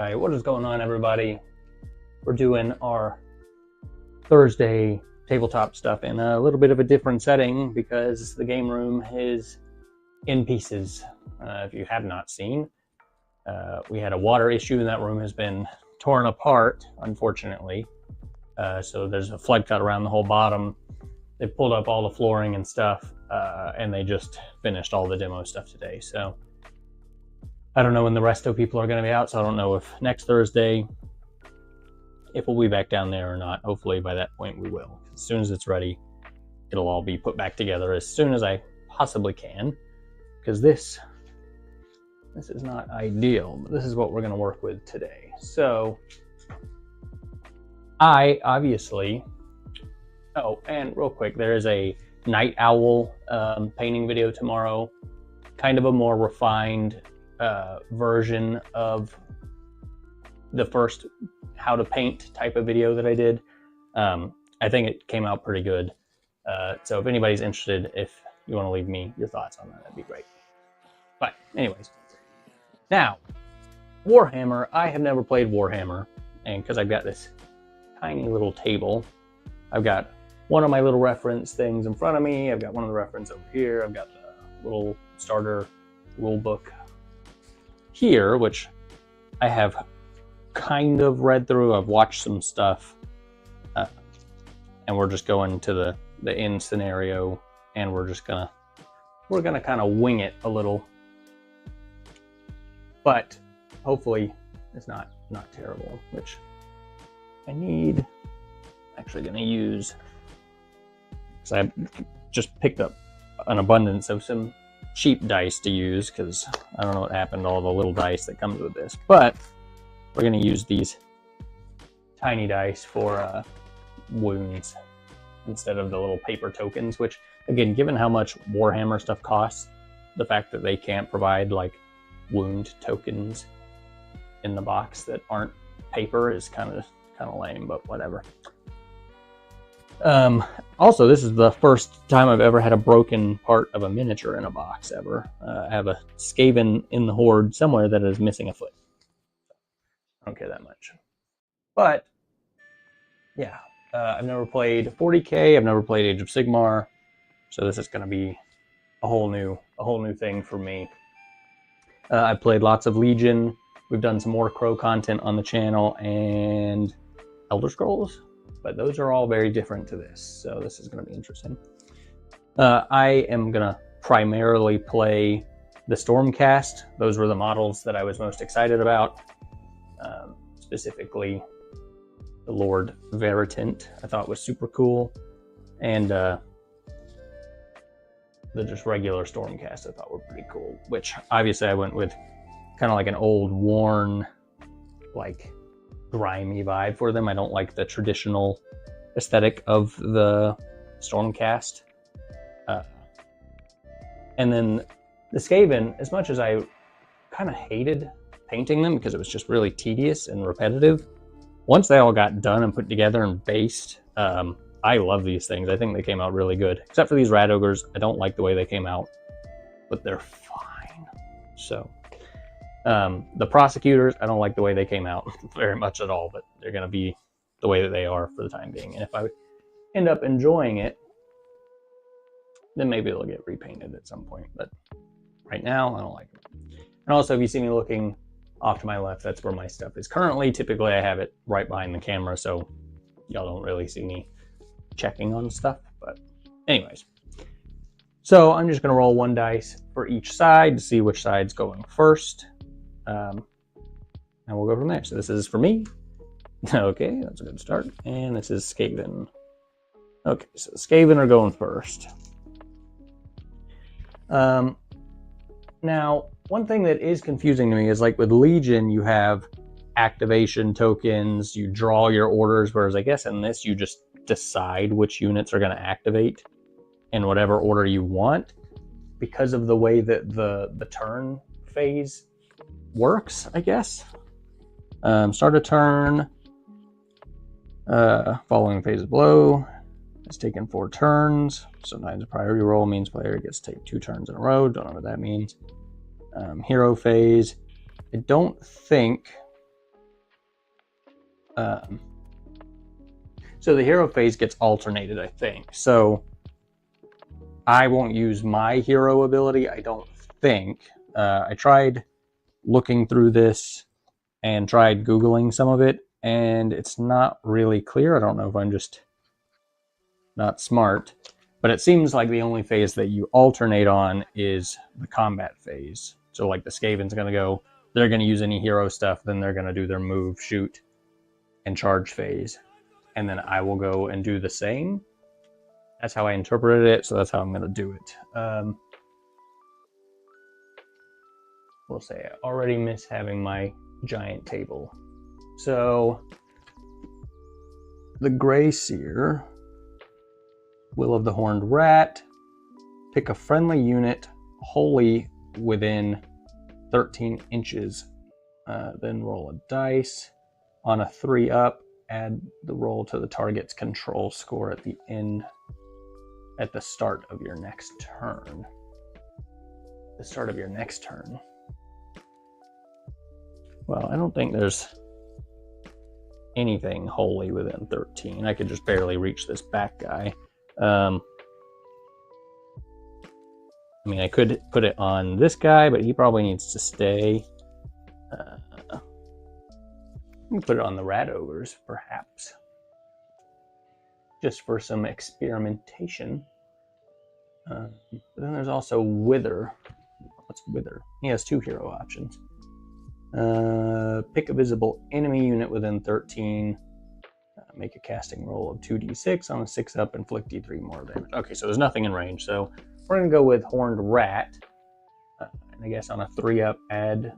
Alright, what is going on, everybody? We're doing our Thursday tabletop stuff in a little bit of a different setting because the game room is in pieces. If you have not seen, we had a water issue and that room has been torn apart, unfortunately. So there's a flood cut around the whole bottom. They pulled up all the flooring and stuff, and they just finished all the demo stuff today. So I don't know when the rest of people are going to be out, so I don't know if next Thursday, if we'll be back down there or not. Hopefully by that point we will. As soon as it's ready, it'll all be put back together as soon as I possibly can, because this is not ideal, but this is what we're going to work with today. So I obviously, oh, and real quick, there is a night owl painting video tomorrow, kind of a more refined version of the first how to paint type of video that I did. I think it came out pretty good. So if anybody's interested, if you want to leave me your thoughts on that, that'd be great. But anyways, now Warhammer. I have never played Warhammer, and because I've got this tiny little table, I've got one of my little reference things in front of me. I've got one of the reference over here. I've got the little starter rule book here, which I have kind of read through. I've watched some stuff, and we're just going to the end scenario, and we're gonna kind of wing it a little, but hopefully it's not terrible. Which I need. Actually gonna use, because I just picked up an abundance of some cheap dice to use, because I don't know what happened to all the little dice that comes with this, but we're going to use these tiny dice for wounds instead of the little paper tokens, which, again, given how much Warhammer stuff costs, the fact that they can't provide like wound tokens in the box that aren't paper is kind of lame, but whatever. Also, this is the first time I've ever had a broken part of a miniature in a box ever. I have a Skaven in the Horde somewhere that is missing a foot. I don't care that much. But yeah, I've never played 40K. I've never played Age of Sigmar, so this is going to be a whole new thing for me. I've played lots of Legion. We've done some more Crow content on the channel and Elder Scrolls. But those are all very different to this, so this is going to be interesting. I am going to primarily play the Stormcast. Those were the models that I was most excited about. Specifically, the Lord Veritant, I thought was super cool. And the just regular Stormcast I thought were pretty cool, which obviously I went with kind of like an old, worn, like grimy vibe for them. I don't like the traditional aesthetic of the Stormcast. And then the Skaven, as much as I kind of hated painting them because it was just really tedious and repetitive, once they all got done and put together and based, I love these things. I think they came out really good, except for these Rat Ogres. I don't like the way they came out, but they're fine. So the Prosecutors, I don't like the way they came out very much at all, but they're going to be the way that they are for the time being. And if I end up enjoying it, then maybe it'll get repainted at some point. But right now, I don't like it. And also, if you see me looking off to my left, that's where my stuff is currently. Typically, I have it right behind the camera, so y'all don't really see me checking on stuff. But anyways, so I'm just going to roll one dice for each side to see which side's going first. And we'll go from there. So this is for me. Okay, that's a good start. And this is Skaven. Okay, so Skaven are going first. Now, one thing that is confusing to me is, like, with Legion, you have activation tokens, you draw your orders, whereas I guess in this you just decide which units are going to activate in whatever order you want, because of the way that the turn phase works, I guess. Start a turn. Following phase below. It's taken 4 turns. Sometimes a priority roll means player gets to take 2 turns in a row. Don't know what that means. Hero phase. I don't think So the hero phase gets alternated, I think. So I won't use my hero ability, I don't think. I tried looking through this and tried Googling some of it, and it's not really clear. I don't know if I'm just not smart, but it seems like the only phase that you alternate on is the combat phase. So like the Skaven's going to go, they're going to use any hero stuff, then they're going to do their move, shoot, and charge phase. And then I will go and do the same. That's how I interpreted it, so that's how I'm going to do it. We'll say I already miss having my giant table. So the Grey Seer, Will of the Horned Rat, pick a friendly unit wholly within 13 inches, then roll a dice. On a 3-up, add the roll to the target's control score at the start of your next turn. The start of your next turn. Well, I don't think there's anything wholly within 13. I could just barely reach this back guy. I mean, I could put it on this guy, but he probably needs to stay. I can put it on the rat ogres, perhaps. Just for some experimentation. But then there's also Wither. What's Wither? He has 2 hero options. Pick a visible enemy unit within 13. Make a casting roll of 2d6 on a 6-up, inflict d3 more damage. Okay, so there's nothing in range. So we're going to go with Horned Rat. And I guess on a 3-up, add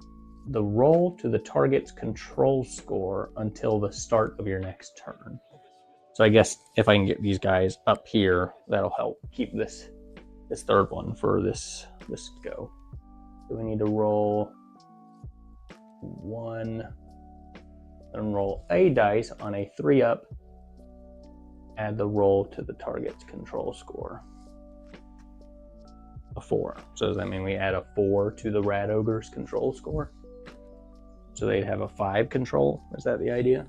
the roll to the target's control score until the start of your next turn. So I guess if I can get these guys up here, that'll help keep this third one for this go. So we need to roll 1 and roll a dice on a 3-up. Add the roll to the target's control score. A 4. So does that mean we add a 4 to the Rat Ogre's control score? So they'd have a 5 control? Is that the idea?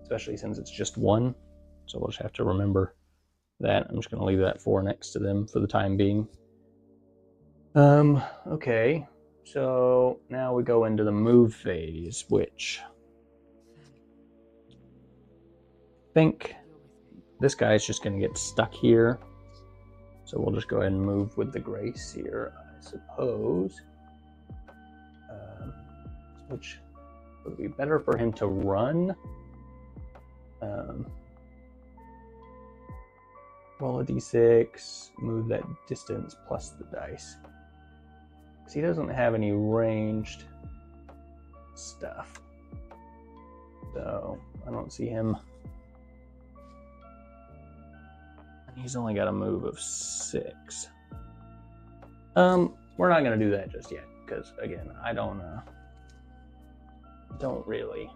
Especially since it's just 1. So we'll just have to remember that. I'm just going to leave that 4 next to them for the time being. Okay. So now we go into the move phase, which I think this guy's just going to get stuck here. So we'll just go ahead and move with the Grey Seer, I suppose. Which would be better for him to run. Roll a d6, move that distance plus the dice. Because he doesn't have any ranged stuff. So I don't see him. And he's only got a move of 6. We're not going to do that just yet. Because again, I don't really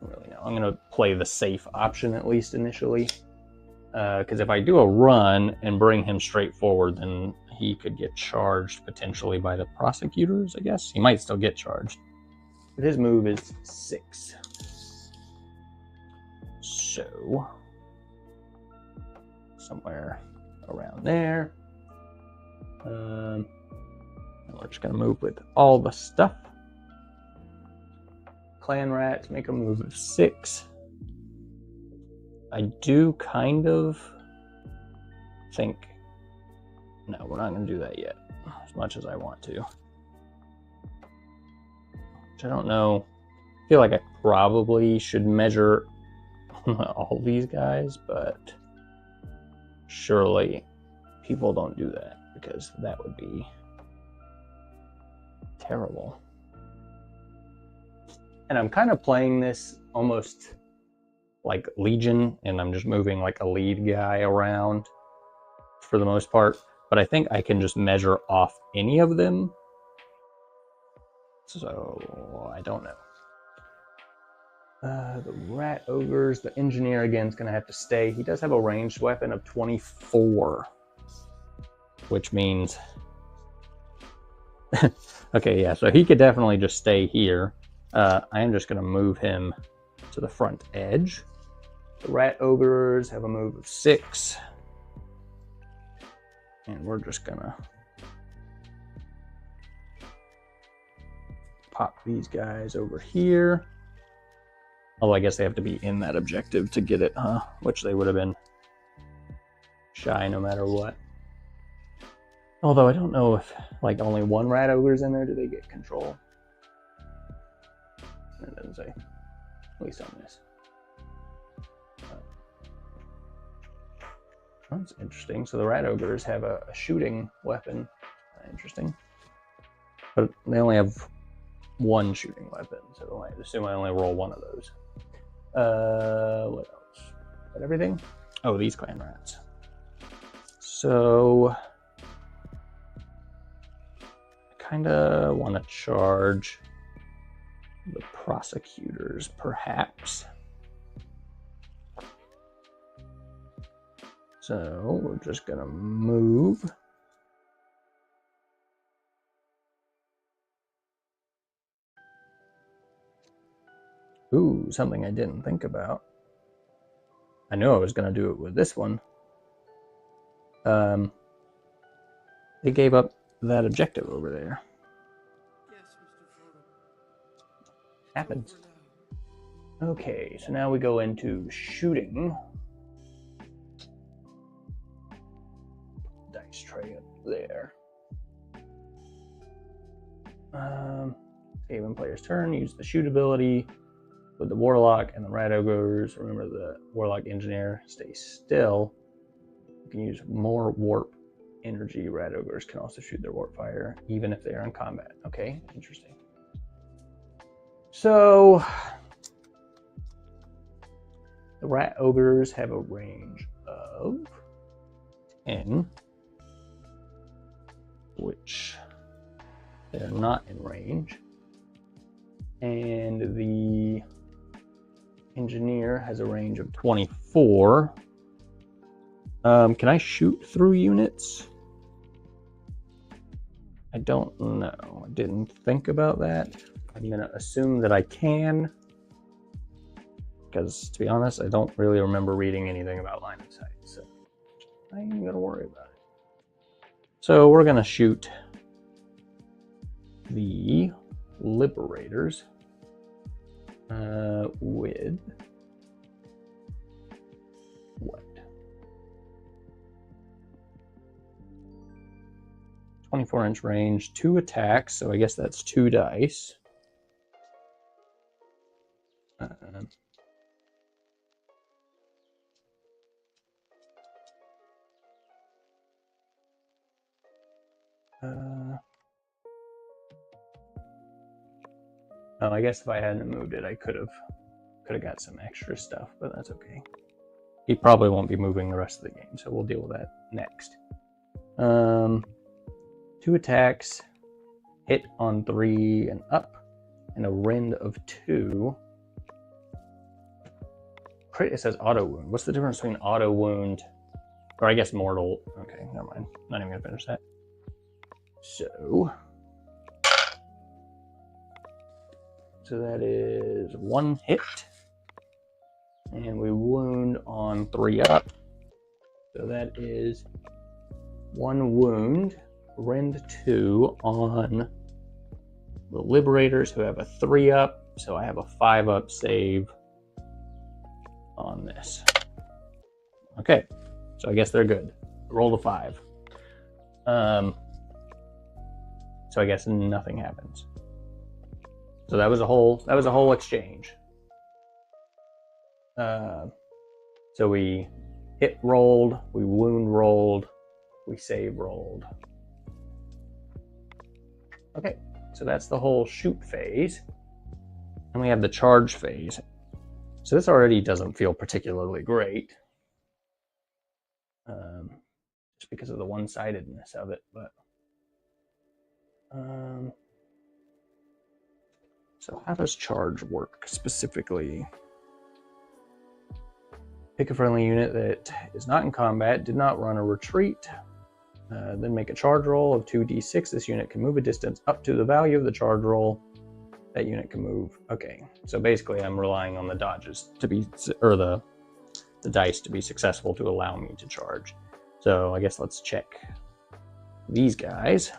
know. I'm going to play the safe option at least initially. Because if I do a run and bring him straight forward, then he could get charged potentially by the prosecutors, I guess. He might still get charged. But his move is 6. So, somewhere around there. And we're just going to move with all the stuff. Clan Rats make a move of 6. I do kind of think... No, we're not going to do that yet, as much as I want to. Which I don't know. I feel like I probably should measure all these guys, but surely people don't do that, because that would be terrible. And I'm kind of playing this almost like Legion, and I'm just moving like a lead guy around for the most part. But I think I can just measure off any of them. So I don't know. The Rat Ogres, the Engineer again is going to have to stay. He does have a ranged weapon of 24, which means... Okay, yeah, so he could definitely just stay here. I am just going to move him to the front edge. The rat ogres have a move of 6. And we're just going to pop these guys over here. Although I guess they have to be in that objective to get it, huh? Which they would have been shy no matter what. Although I don't know if like only one rat ogre's in there, do they get control? It doesn't say. At least on this. That's interesting. So the rat ogres have a shooting weapon. Interesting. But they only have one shooting weapon, so I assume I only roll one of those. What else? Is that everything? Oh, these clan rats. So I kind of want to charge the prosecutors, perhaps. So we're just gonna move. Ooh, something I didn't think about. I knew I was gonna do it with this one. They gave up that objective over there. Happens. Okay, so now we go into shooting. Dice tray up there. Even player's turn, use the shoot ability with the warlock and the rat ogres. Remember, the warlock engineer stays still. You can use more warp energy. Rat ogres can also shoot their warp fire even if they are in combat. Okay, interesting. So the rat ogres have a range of 10, which they're not in range, and the engineer has a range of 24. Can I shoot through units? I don't know. I didn't think about that. I'm going to assume that I can, because to be honest, I don't really remember reading anything about line of sight, so I ain't going to worry about it. So we're going to shoot the liberators with what? 24-inch range, 2 attacks, so I guess that's 2 dice. Oh, I guess if I hadn't moved it, I could have got some extra stuff, but that's okay. He probably won't be moving the rest of the game, so we'll deal with that next. 2 attacks, hit on 3 and up, and a rend of 2. Crit, it says auto wound. What's the difference between auto wound, or I guess mortal? Okay, never mind. Not even gonna finish that. So that is 1 hit, and we wound on 3 up. So that is 1 wound, rend 2 on the liberators who have a 3 up. So I have a 5 up save on this. Okay, so I guess they're good. Roll a 5. So I guess nothing happens. So that was a whole exchange. So we hit rolled, we wound rolled, we save rolled. Okay, so that's the whole shoot phase. And we have the charge phase. So this already doesn't feel particularly great. Just because of the one-sidedness of it, but so how does charge work specifically? Pick a friendly unit that is not in combat, did not run or retreat, then make a charge roll of 2d6. This unit can move a distance up to the value of the charge roll That unit can move. Okay, so basically I'm relying on the dodges to be, or the dice to be successful to allow me to charge. So I guess let's check these guys.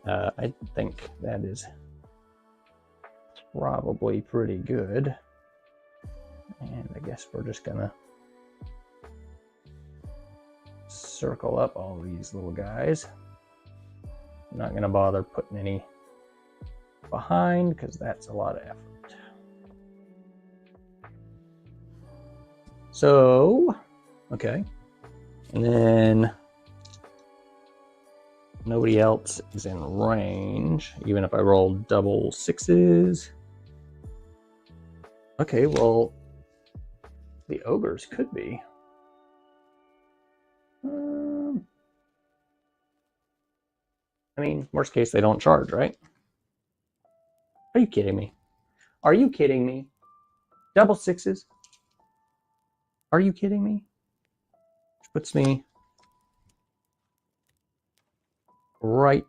I think that is probably pretty good. And I guess we're just gonna circle up all these little guys. I'm not gonna bother putting any behind because that's a lot of effort. So, okay. And then nobody else is in range, even if I roll double sixes. Okay, well, the ogres could be. I mean, worst case, they don't charge, right? Are you kidding me? Are you kidding me? Double sixes? Are you kidding me? Which puts me right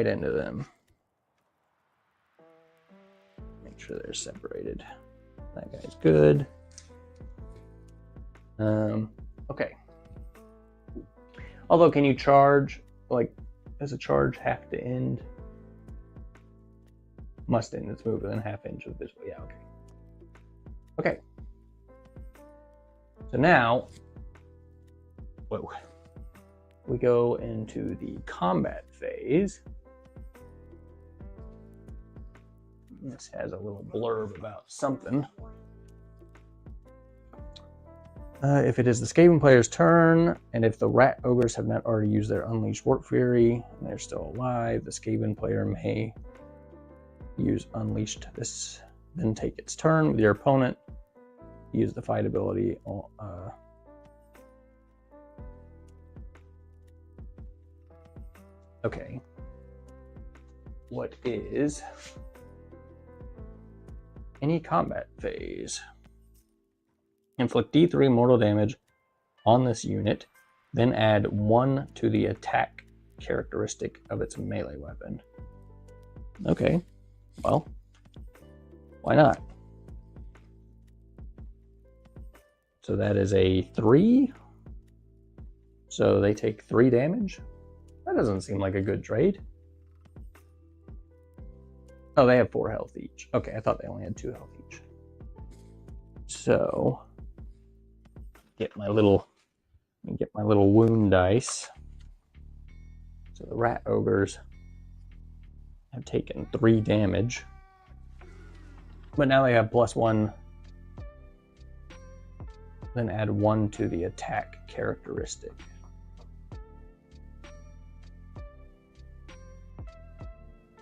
into them. Make sure they're separated. That guy's good. Okay. Although, can you charge, like, does a charge have to end? Must end its move within a half inch of this. Yeah, okay. Okay. So now, whoa, we go into the combat phase. This has a little blurb about something. If it is the Skaven player's turn, and if the rat ogres have not already used their Unleashed Warp Fury, and they're still alive, the Skaven player may use Unleashed this, then take its turn with your opponent. Use the fight ability. Okay. What is any combat phase? Inflict D3 mortal damage on this unit, then add 1 to the attack characteristic of its melee weapon. Okay, well, why not? So that is a 3. So they take 3 damage. That doesn't seem like a good trade. Oh, they have 4 health each. Okay, I thought they only had 2 health each. So get my little wound dice. So the rat ogres have taken 3 damage, but now they have +1. Then add 1 to the attack characteristic.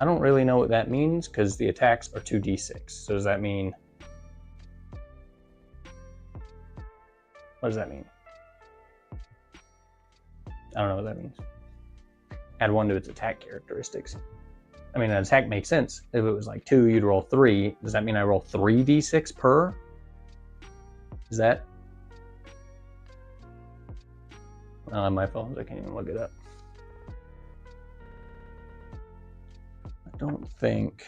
I don't really know what that means because the attacks are 2d6. So does that mean? What does that mean? I don't know what that means. Add 1 to its attack characteristics. I mean, an attack makes sense. If it was like 2, you'd roll 3. Does that mean I roll 3d6 per? Is that? I don't have my phone, so I can't even look it up. I don't think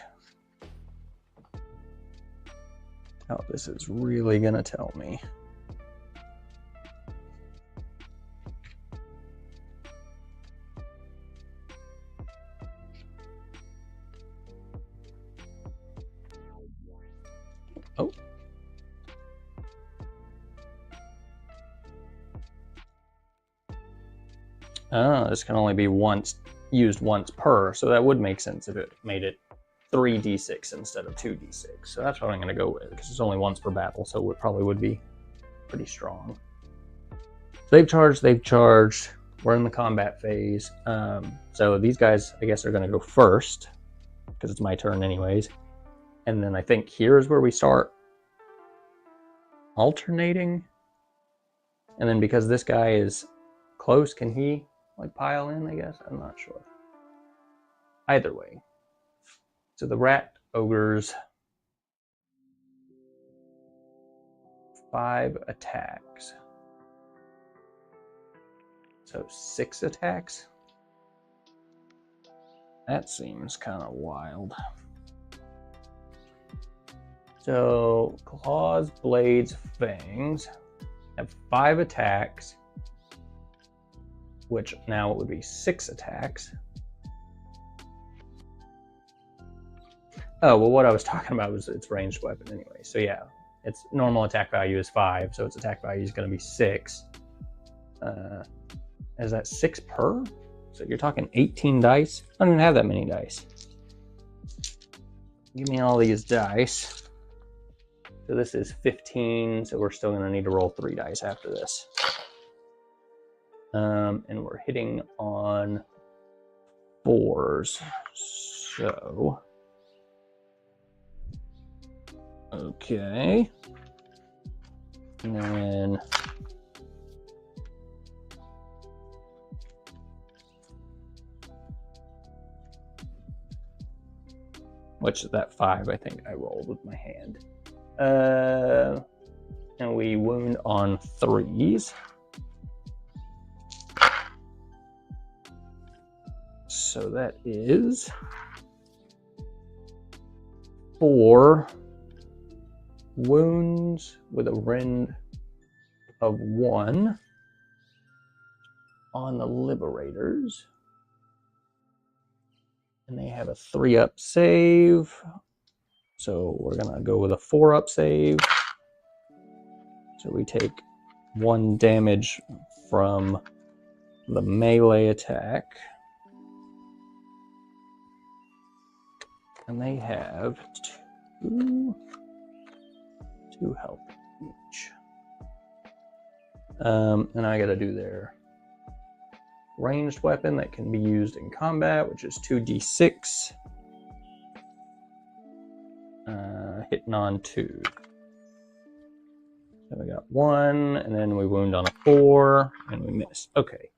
how this is really gonna tell me. Oh. This can only be used once per, so that would make sense if it made it 3d6 instead of 2d6. So that's what I'm going to go with, because it's only once per battle, so it probably would be pretty strong. So they've charged. We're in the combat phase. So these guys, I guess, are going to go first, because it's my turn anyways. And then I think here is where we start alternating. And then because this guy is close, can he like pile in, I guess? I'm not sure. Either way. So the rat ogres, 5 attacks. So 6 attacks. That seems kind of wild. So, claws, blades, fangs have 5 attacks, which now it would be 6 attacks. Oh, well, what I was talking about was its ranged weapon anyway. So yeah, its normal attack value is 5, so its attack value is going to be 6. Is that 6 per? So you're talking 18 dice? I don't even have that many dice. Give me all these dice. So this is 15, so we're still going to need to roll 3 dice after this. And we're hitting on 4s. So... okay. And then... which is that 5 I think I rolled with my hand. And we wound on 3s. So that is 4 wounds with a rend of 1 on the Liberators. And they have a 3-up save. So we're going to go with a 4-up save. So we take 1 damage from the melee attack. And they have 2 health each. And I got to do their ranged weapon that can be used in combat, which is 2d6. Hitting on 2. So we got 1, and then we wound on a 4, and we missed. Okay.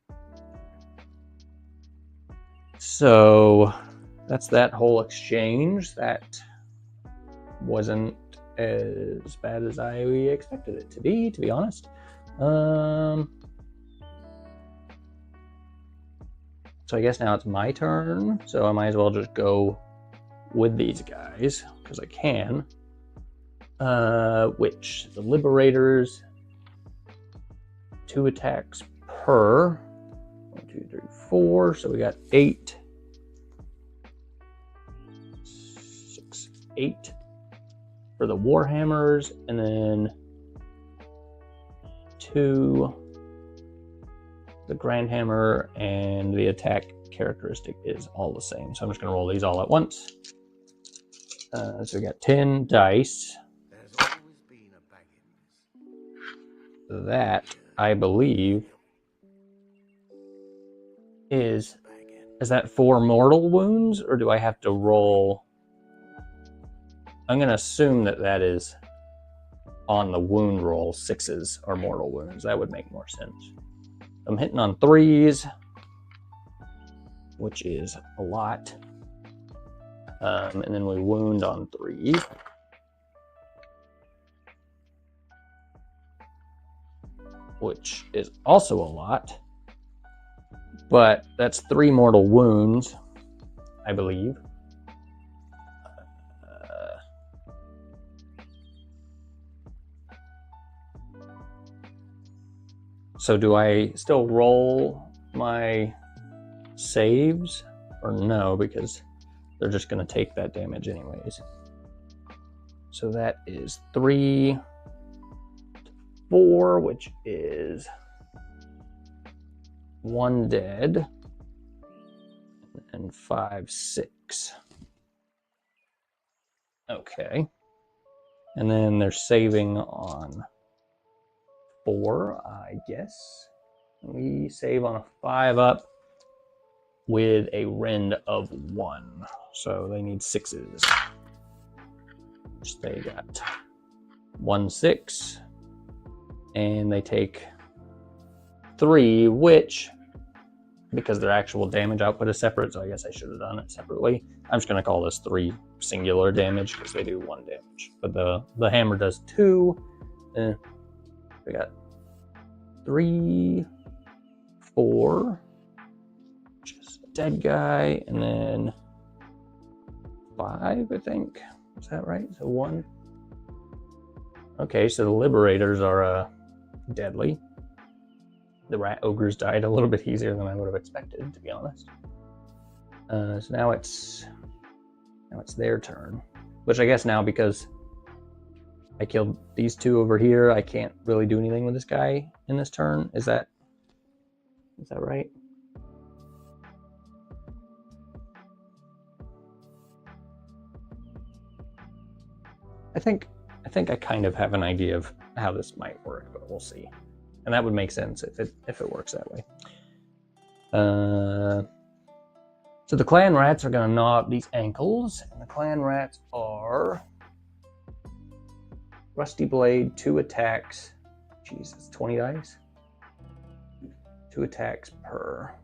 So that's that whole exchange. That wasn't as bad as I expected it to be honest. So I guess now it's my turn. So I might as well just go with these guys, because I can. Which, the Liberators, 2 attacks per. 1, 2, 3, 4. So we got 8. 6, 8 for the Warhammers, and then 2 the Grand Hammer, and the attack characteristic is all the same. So I'm just going to roll these all at once. So we got 10 dice. There's always been a Baggins. That, I believe, is that 4 mortal wounds, or do I have to roll? I'm going to assume that that is on the wound roll. 6s are mortal wounds. That would make more sense. I'm hitting on 3s, which is a lot. And then we wound on 3. Which is also a lot. But that's 3 mortal wounds, I believe. So do I still roll my saves or no? Because they're just going to take that damage anyways. So that is 3, 4, which is 1 dead, and 5, 6. Okay. And then they're saving on 4, I guess. We save on a 5-up with a rend of 1. So they need 6s. Which they got 1, 6. And they take 3, which, because their actual damage output is separate, so I guess I should have done it separately. I'm just going to call this 3 singular damage because they do 1 damage. But the hammer does 2. We got 3, 4, which is dead guy, and then 5, I think. Is that right? So 1. Okay, so the liberators are deadly. The rat ogres died a little bit easier than I would have expected, to be honest. So now it's their turn, which I guess now, because I killed these 2 over here, I can't really do anything with this guy in this turn. Is that right? I think I kind of have an idea of how this might work, but we'll see. And that would make sense if it works that way. So the clan rats are going to gnaw up these ankles, and the clan rats are Rusty Blade, 2 attacks. Jesus, 20 dice? 2 attacks per.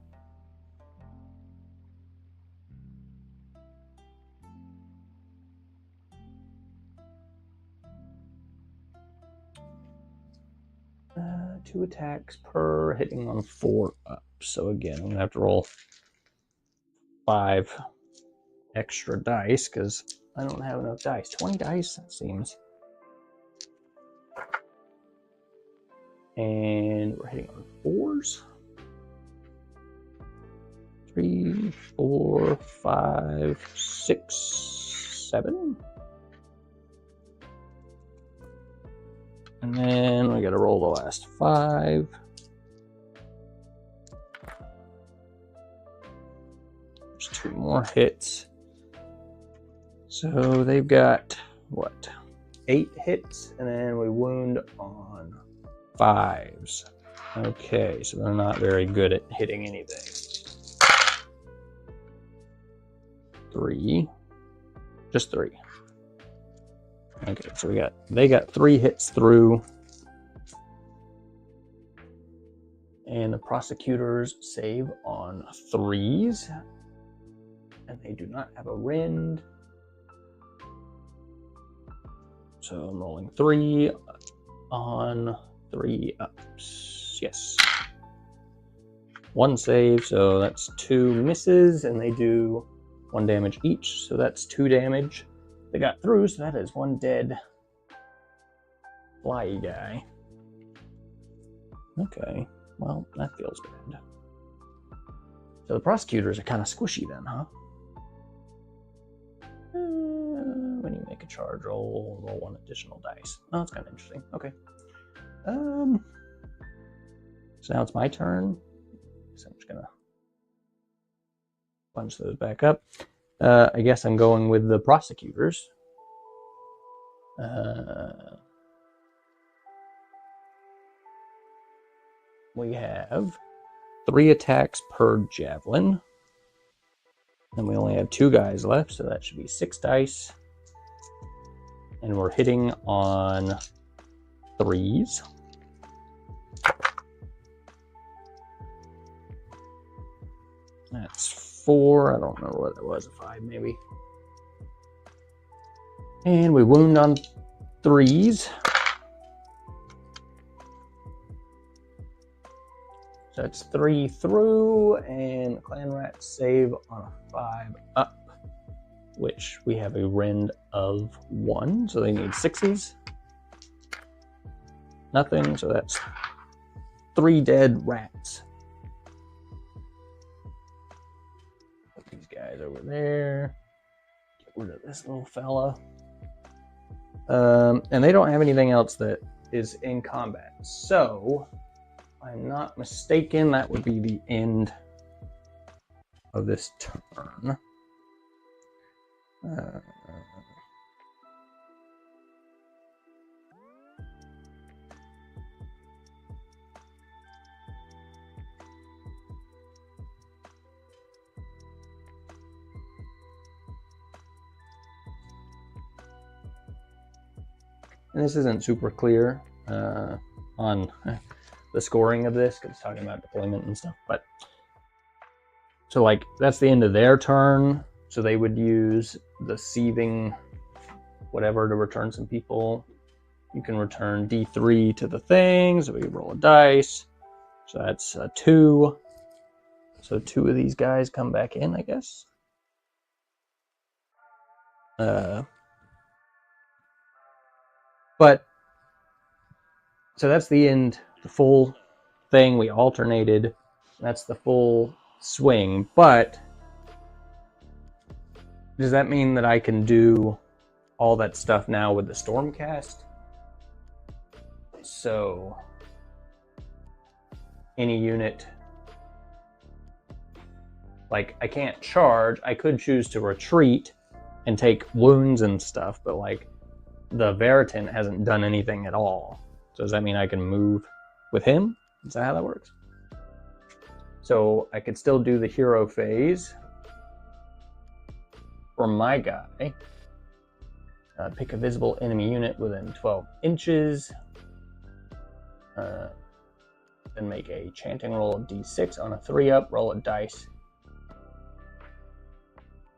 Two attacks per, hitting on 4 up. So again, I'm going to have to roll 5 extra dice because I don't have enough dice. 20 dice, that seems. And we're hitting on 4s. 3, 4, 5, 6, 7. And then we got to roll the last 5. There's 2 more hits. So they've got, what, 8 hits, and then we wound on 5s. Okay, so they're not very good at hitting anything. 3. Just 3. Okay, so they got 3 hits through. And the prosecutors save on 3s. And they do not have a rend. So I'm rolling 3 on 3 ups. Yes. 1 save, so that's 2 misses, and they do 1 damage each, so that's 2 damage. They got through, so that is 1 dead fly guy. Okay, well, that feels bad. So the prosecutors are kind of squishy then, huh? When you make a charge roll 1 additional dice. Oh, that's kind of interesting. Okay. So now it's my turn. So I'm just gonna punch those back up. I guess I'm going with the prosecutors. We have 3 attacks per javelin. And we only have 2 guys left, so that should be 6 dice. And we're hitting on 3s. That's 4. I don't remember what it was, a 5 maybe. And we wound on 3s. So that's 3 through, and the clan rats save on a 5 up, which we have a rend of 1, so they need 6s. Nothing, so that's 3 dead rats. Put these guys over there. Get rid of this little fella. And they don't have anything else that is in combat. So, if I'm not mistaken, that would be the end of this turn. And this isn't super clear on the scoring of this, because it's talking about deployment and stuff, but so like that's the end of their turn, so they would use the seething whatever to return some people. You can return D3 to the thing, so we roll a dice, so that's a 2, So 2 of these guys come back in, I guess. But so that's the end, the full thing. We alternated. That's the full swing. But does that mean that I can do all that stuff now with the Stormcast? So any unit, like I can't charge. I could choose to retreat and take wounds and stuff, but like the Veritant hasn't done anything at all. So does that mean I can move with him? Is that how that works? So I could still do the hero phase for my guy. Pick a visible enemy unit within 12 inches. Then make a chanting roll of d6 on a 3-up. Roll a dice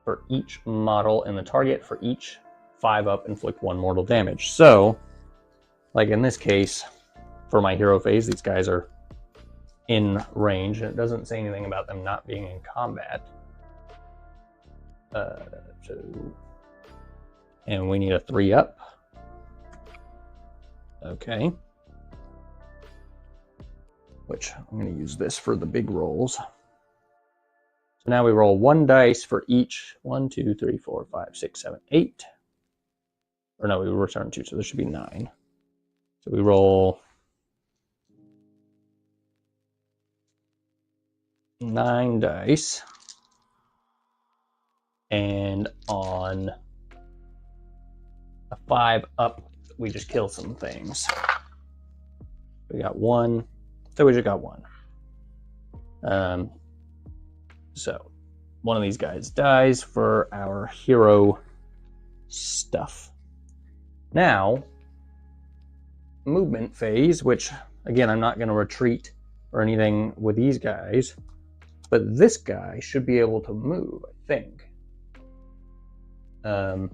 for each model in the target. For each 5-up, inflict 1 mortal damage. So, like in this case, for my hero phase, these guys are in range, and it doesn't say anything about them not being in combat. And we need a 3-up. Okay. Which I'm going to use this for the big rolls. So now we roll 1 dice for each 1, 2, 3, 4, 5, 6, 7, 8. Or no, we return 2, so there should be 9. So we roll 9 dice. And on a 5-up, we just kill some things. We got 1. So we just got 1. So one of these guys dies for our hero stuff. Now, movement phase, which again, I'm not going to retreat or anything with these guys, but this guy should be able to move, I think. And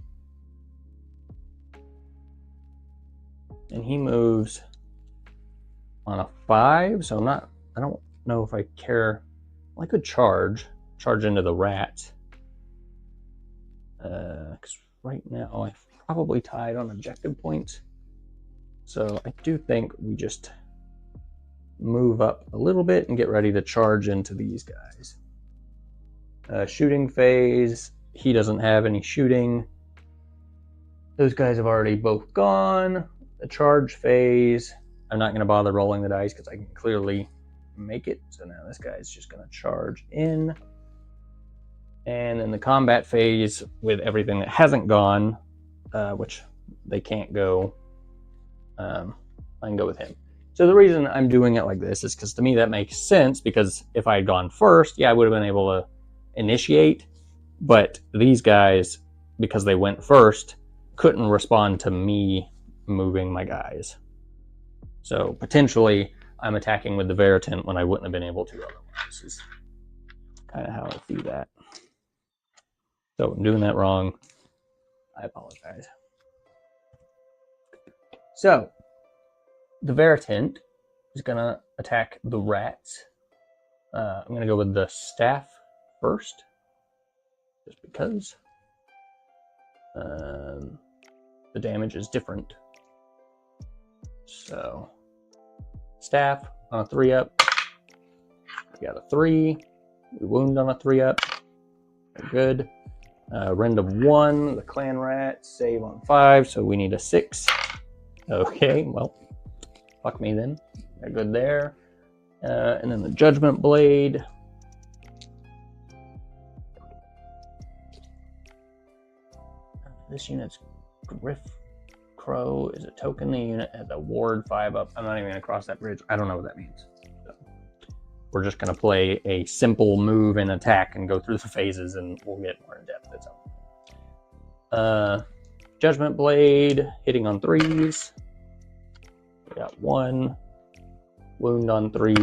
he moves on a 5, so I don't know if I care. Well, I could charge into the rat. Because right now I've probably tied on objective points. So I do think we just move up a little bit and get ready to charge into these guys. Shooting phase, he doesn't have any shooting. Those guys have already both gone. The charge phase, I'm not going to bother rolling the dice because I can clearly make it. So now this guy's just going to charge in. And in the combat phase, with everything that hasn't gone, which they can't go, I can go with him. So the reason I'm doing it like this is because to me that makes sense, because if I had gone first, yeah, I would have been able to initiate. But these guys, because they went first, couldn't respond to me moving my guys. So potentially I'm attacking with the Veritant when I wouldn't have been able to otherwise. This is kind of how I see that. So I'm doing that wrong. I apologize. So the Veritant is going to attack the rats. I'm going to go with the staff first, just because the damage is different. So staff on a 3-up. We got a 3. We wound on a 3-up. We're good. Rend of 1, the clan rat, save on 5, so we need a 6. Okay, well, fuck me then. They're good there. And then the Judgment Blade. This unit's Griff Crow is a token. The unit has a ward 5-up. I'm not even going to cross that bridge. I don't know what that means. So we're just going to play a simple move and attack and go through the phases, and we'll get more in depth. That's all. Judgment Blade, hitting on 3s. We got 1. Wound on 3.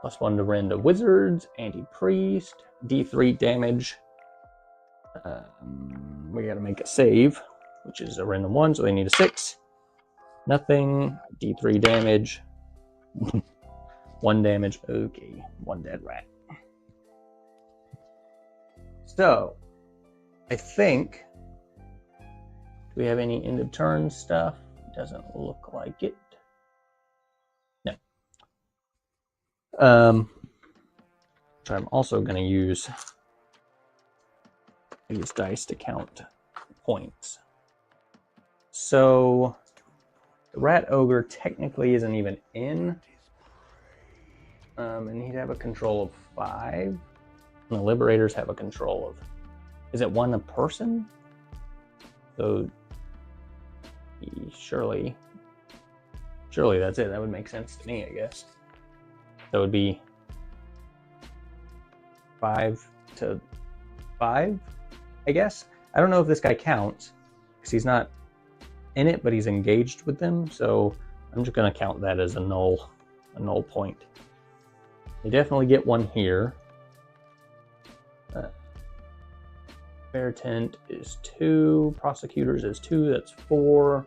+1 to Rend of Wizards. Anti-Priest. D3 damage. We gotta make a save, which is a random 1, so they need a 6. Nothing. D3 damage. 1 damage. Okay, 1 dead rat. So, I think... Do we have any end of turn stuff? Doesn't look like it. No. So I'm also going to use these dice to count points. So the rat ogre technically isn't even in, and he'd have a control of 5. And the liberators have a control of, is it 1 a person? So surely that's it. That would make sense to me, I guess. That would be 5 to 5, I guess. I don't know if this guy counts because he's not in it, but he's engaged with them. So I'm just going to count that as a null point. They definitely get 1 here. Fair tent is 2. Prosecutors is 2. That's 4.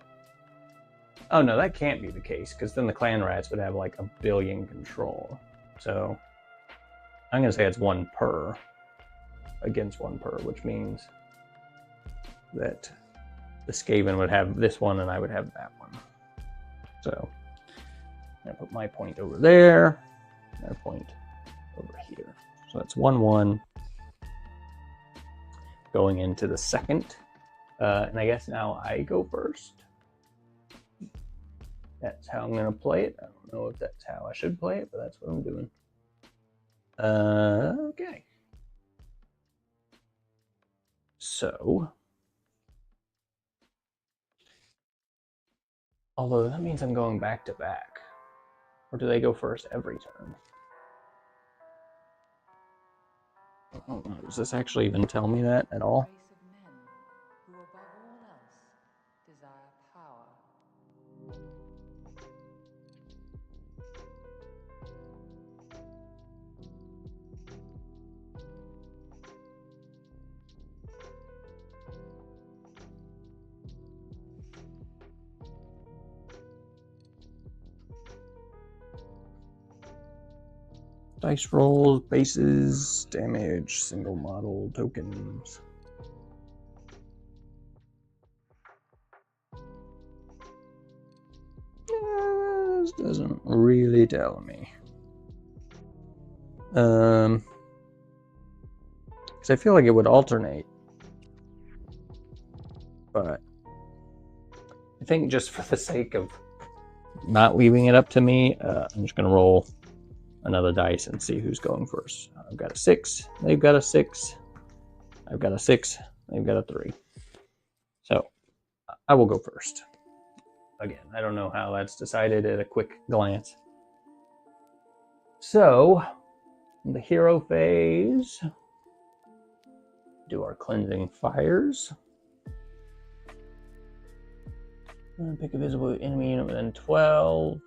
Oh no, that can't be the case because then the clan rats would have like 1 billion control. So I'm going to say it's 1 per against 1 per, which means that the Skaven would have this one and I would have that one. So I'm going to put my point over there, my point over here. So that's 1-1 going into the second. And I guess now I go first. That's how I'm going to play it. I don't know if that's how I should play it, but that's what I'm doing. Okay. So, although that means I'm going back to back. Or do they go first every turn? I don't know. Does this actually even tell me that at all? Dice rolls, bases, damage, single model, tokens. This doesn't really tell me. Because I feel like it would alternate. But I think just for the sake of not leaving it up to me, I'm just going to roll another dice and see who's going first. I've got a 6, they've got a 6, I've got a 6, they've got a 3. So I will go first. Again, I don't know how that's decided at a quick glance. So, the hero phase, do our cleansing fires. Pick a visible enemy unit within 12.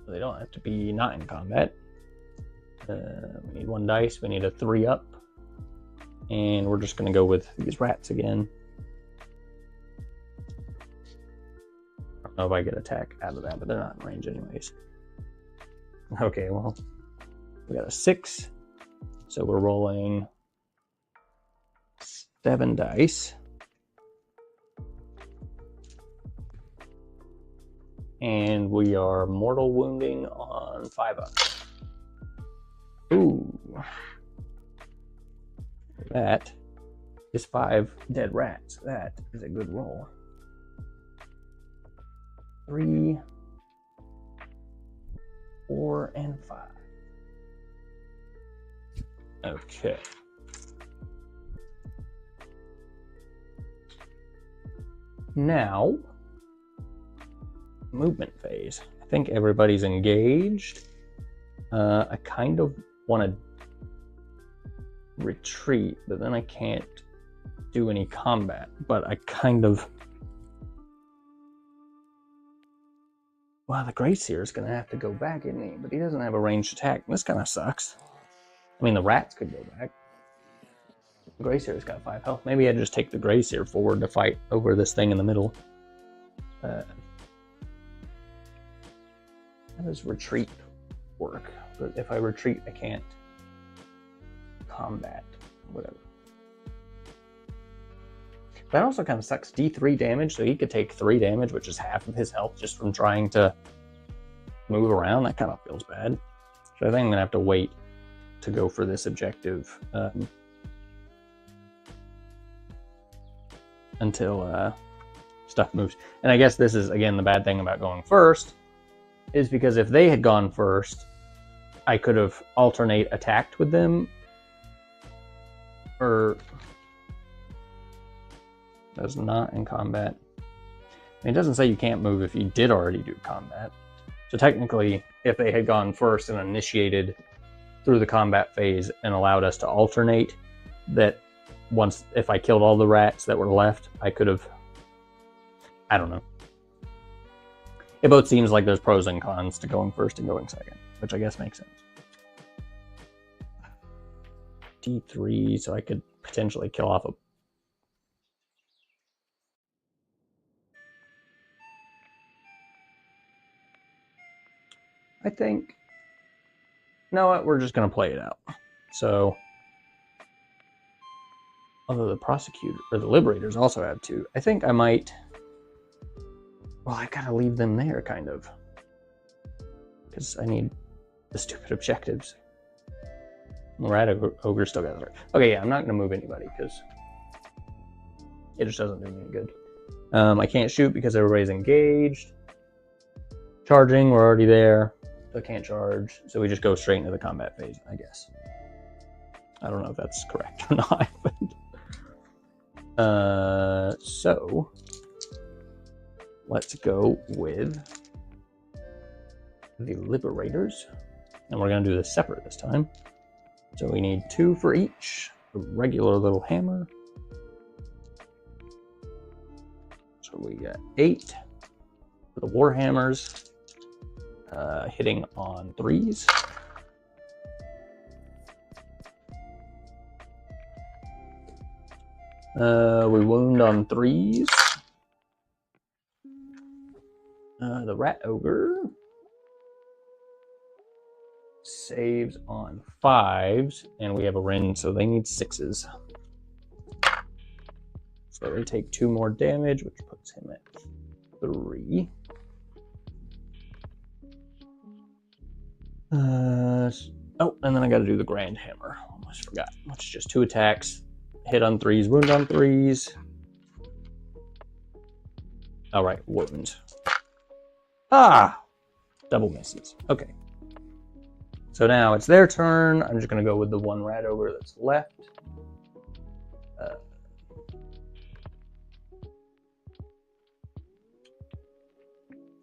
So they don't have to be not in combat. We need 1 dice. We need a 3 up. And we're just going to go with these rats again. I don't know if I get attack out of that, but they're not in range anyways. Okay, well, we got a 6. So we're rolling 7 dice. And we are mortal wounding on 5 up. Ooh. That is 5 dead rats. That is a good roll. 3, 4, and 5. Okay. Now, movement phase. I think everybody's engaged. I kind of want to retreat, but then I can't do any combat. But I kind of... Well, the Grey Seer is going to have to go back, isn't he? But he doesn't have a ranged attack. This kind of sucks. I mean, the rats could go back. The Grey Seer's got 5 health. Maybe I'd just take the Grey Seer forward to fight over this thing in the middle. How does retreat work? But if I retreat, I can't combat, whatever. That also kind of sucks. D3 damage, so he could take 3 damage, which is half of his health just from trying to move around. That kind of feels bad. So I think I'm going to have to wait to go for this objective until stuff moves. And I guess this is, again, the bad thing about going first, is because if they had gone first, I could have alternate attacked with them, or that's not in combat. I mean, it doesn't say you can't move if you did already do combat. So technically, if they had gone first and initiated through the combat phase and allowed us to alternate, that once, if I killed all the rats that were left, I could have, I don't know. It both seems like there's pros and cons to going first and going second, which I guess makes sense. D3, so I could potentially kill off a... I think... You know what? We're just going to play it out. So... Although the prosecutor, or the liberators also have 2. I think I might... Well, I gotta leave them there, kind of. Because I need the stupid objectives. Rat Ogre still got it. Okay, yeah, I'm not gonna move anybody, because it just doesn't do me any good. I can't shoot because everybody's engaged. Charging, we're already there. So I can't charge. So we just go straight into the combat phase, I guess. I don't know if that's correct or not. So let's go with the Liberators. And we're going to do this separate this time. So we need 2 for each. A regular little hammer. So we got 8 for the Warhammers. Hitting on 3s. We wound on 3s. The Rat Ogre saves on 5s, and we have a Ren, so they need 6s. So they take 2 more damage, which puts him at 3. Oh, and then I got to do the Grand Hammer. Almost forgot. Which is just 2 attacks. Hit on 3s, wound on 3s. All right, wound. Ah! Double misses. Okay. So now it's their turn. I'm just going to go with the 1 Rat Ogre that's left.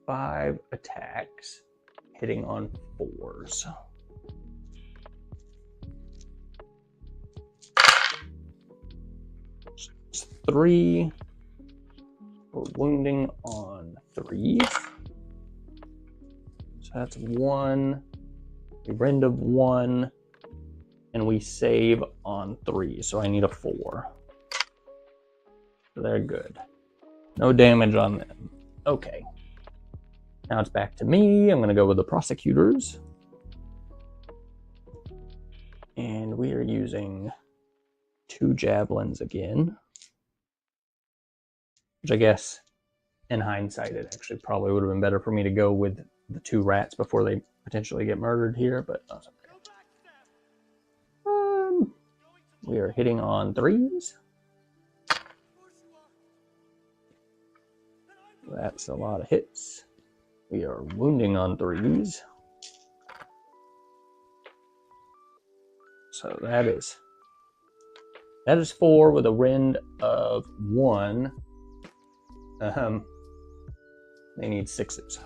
5 attacks, hitting on 4s. It's 3 for wounding on 3s. So that's 1. We rend of 1, and we save on 3. So I need a 4. So they're good. No damage on them. Okay. Now it's back to me. I'm going to go with the prosecutors. And we are using 2 javelins again. Which I guess, in hindsight, it actually probably would have been better for me to go with the 2 rats before they potentially get murdered here, but that's okay. We are hitting on 3s. That's a lot of hits. We are wounding on 3s. So that is 4 with a rend of 1. They need 6s.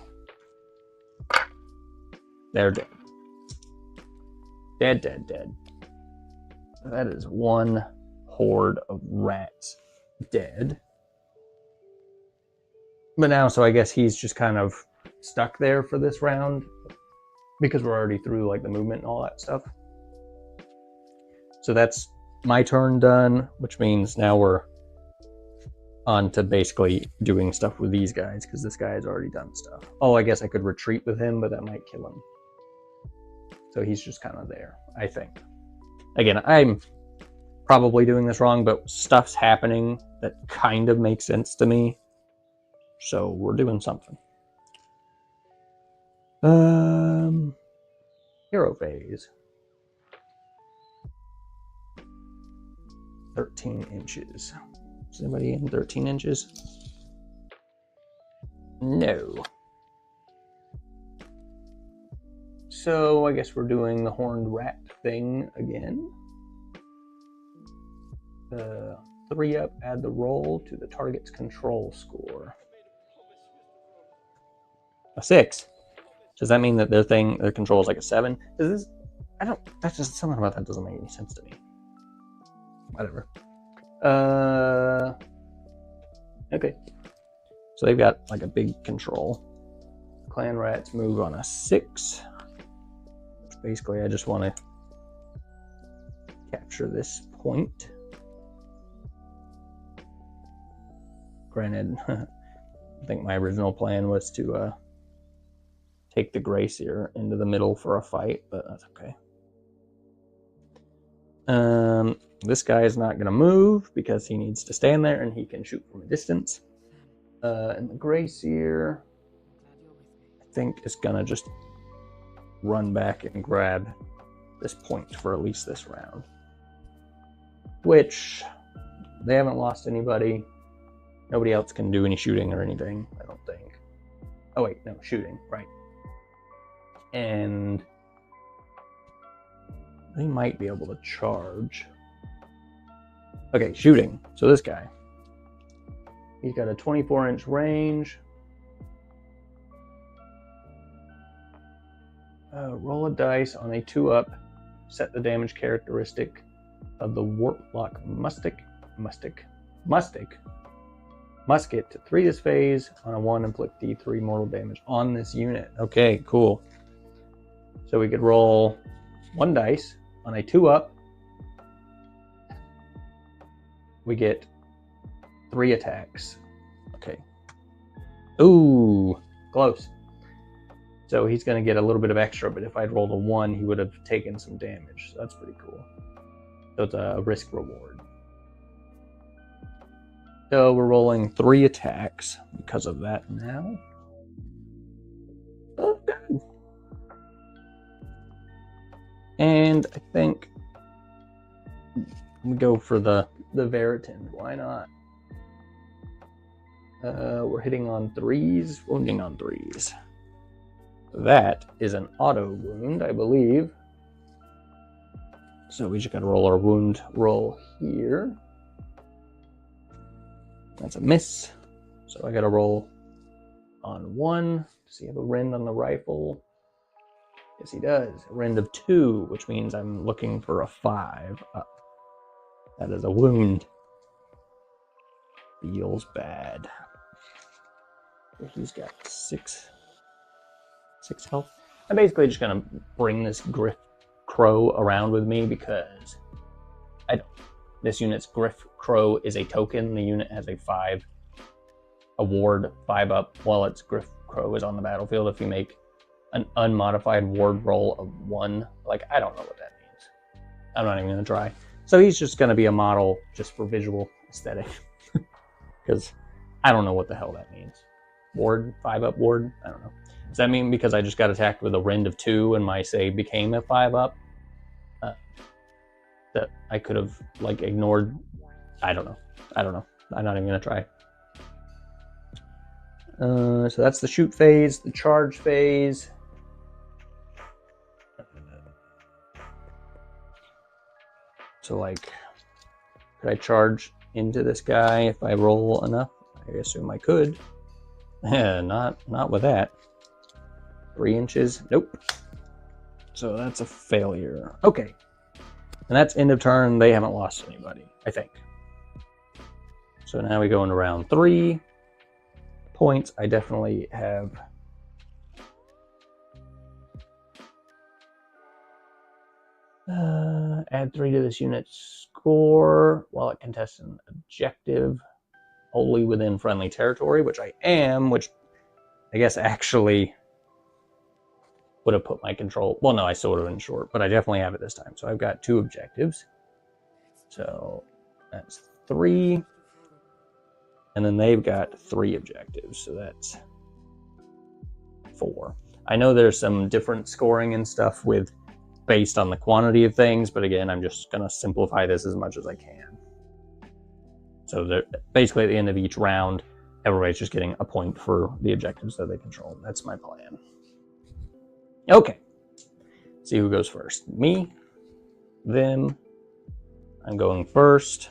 They're dead. Dead. That is 1 horde of rats dead. But now, so I guess he's just kind of stuck there for this round because we're already through like the movement and all that stuff. So that's my turn done, which means now we're on to basically doing stuff with these guys, because this guy has already done stuff. Oh, I guess I could retreat with him, but that might kill him. So he's just kind of there, I think. Again, I'm probably doing this wrong, but stuff's happening that kind of makes sense to me. So we're doing something. Hero phase. 13 inches. Is anybody in 13 inches? No. So I guess we're doing the horned rat thing again. 3 up, add the roll to the target's control score. A 6. Does that mean that their control is like a 7? Is this? That's just something about that doesn't make any sense to me. Whatever. Okay. So they've got like a big control. Clan rats move on a 6. Basically, I just want to capture this point. Granted, I think my original plan was to take the Gracier into the middle for a fight, but that's okay. This guy is not going to move because he needs to stand there and he can shoot from a distance. And the Gracier, I think, is going to just run back and grab this point for at least this round. Which, they haven't lost anybody. Nobody else can do any shooting or anything, I don't think. Oh wait, no, shooting, right. And they might be able to charge. Okay, shooting. So this guy, he's got a 24-inch range. Roll a dice on a 2-up. Set the damage characteristic of the Warlock musket to 3 this phase. On a 1, inflict D3 mortal damage on this unit. Okay, cool. So we could roll 1 dice on a 2-up. We get 3 attacks. Okay. Ooh, close. So he's going to get a little bit of extra, but if I'd rolled a 1, he would have taken some damage. So that's pretty cool. So it's a risk reward. So we're rolling 3 attacks because of that now. Oh, good. And I think we go for the Veritin. Why not? We're hitting on 3s, wounding on 3s. That is an auto wound, I believe. So we just gotta roll our wound roll here. That's a miss. So I gotta roll on 1. Does he have a rend on the rifle? Yes, he does. A rend of 2, which means I'm looking for a 5 up. That is a wound. Feels bad. He's got 6 health. I'm basically just gonna bring this Griff Crow around with me because this unit's Griff Crow is a token. The unit has a 5 ward 5 up while its Griff Crow is on the battlefield. If you make an unmodified ward roll of 1, like, I don't know what that means. I'm not even gonna try. So he's just gonna be a model just for visual aesthetic because I don't know what the hell that means. Ward 5 up ward? I don't know. Does that mean because I just got attacked with a rend of 2 and my save became a 5 up? That I could have like ignored? I don't know. I'm not even gonna try. So that's the shoot phase. The charge phase. So like, could I charge into this guy if I roll enough? I assume I could. Not with that. 3 inches. Nope. So that's a failure. Okay. And that's end of turn. They haven't lost anybody, I think. So now we go into round 3. Points, I definitely have. Add 3 to this unit's score while it contests an objective. wholly within friendly territory, which I am, which I guess actually would have put my control... Well, no, I still would have been short, but I definitely have it this time. So I've got 2 objectives. So that's 3. And then they've got 3 objectives, so that's 4. I know there's some different scoring and stuff with based on the quantity of things, but again, I'm just going to simplify this as much as I can. So basically at the end of each round, everybody's just getting a point for the objectives that they control. That's my plan. Okay. See who goes first. Me, them. I'm going first.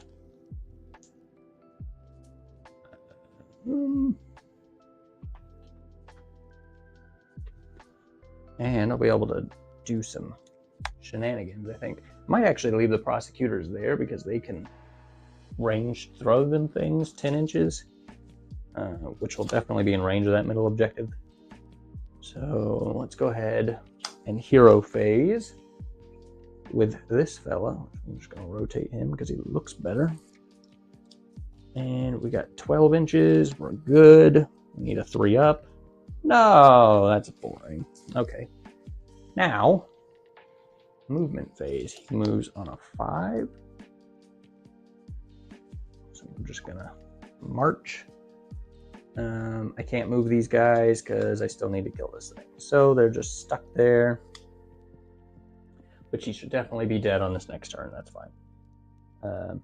And I'll be able to do some shenanigans, I think. Might actually leave the prosecutors there because they can range throw them things 10 inches, which will definitely be in range of that middle objective. So let's go ahead and hero phase with this fella. I'm just going to rotate him because he looks better. And we got 12 inches. We're good. We need a 3 up. No, that's boring. Okay. Now, movement phase. He moves on a 5. So I'm just going to march. I can't move these guys because I still need to kill this thing. So they're just stuck there. Which he should definitely be dead on this next turn. That's fine.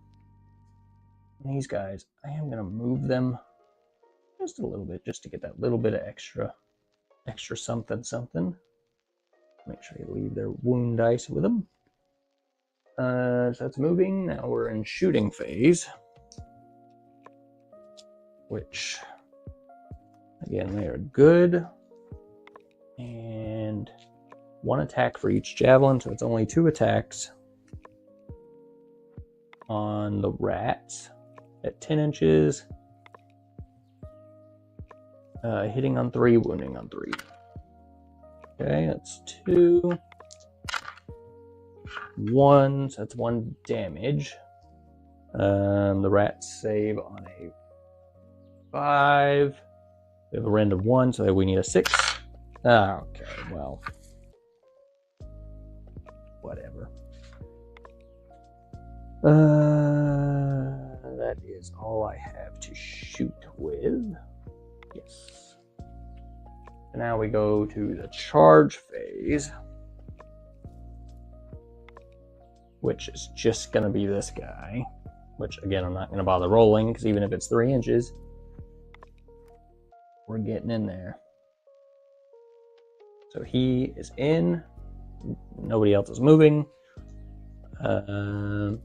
These guys, I am going to move them just a little bit, just to get that little bit of extra something. Make sure you leave their wound dice with them. So that's moving. Now we're in shooting phase, which, again, they are good. And 1 attack for each javelin, so it's only 2 attacks on the rats at 10 inches. Hitting on 3, wounding on 3. Okay, that's 2. 1, so that's 1 damage. The rats save on a 5. We have a rend of 1, so we need a 6. Okay, well, whatever. That is all I have to shoot with. Yes. And now we go to the charge phase, which is just going to be this guy, which again, I'm not going to bother rolling because even if it's 3 inches, we're getting in there. So he is in. Nobody else is moving. Now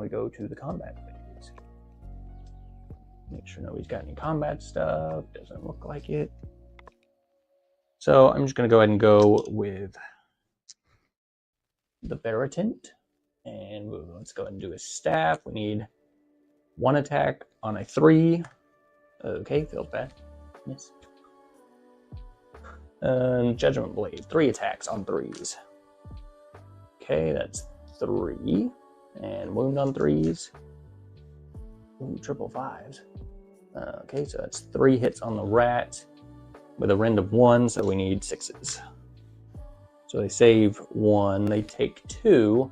we go to the combat phase. Make sure nobody's got any combat stuff. Doesn't look like it. So I'm just going to go ahead and go with the Baratant. And let's go ahead and do his staff. We need 1 attack on a 3. Okay, feels bad. Yes. Judgment Blade. 3 attacks on 3s. Okay, that's 3. And wound on 3s. Ooh, triple 5s. Okay, so that's 3 hits on the rat with a rend of 1, so we need 6s. So they save 1, they take 2,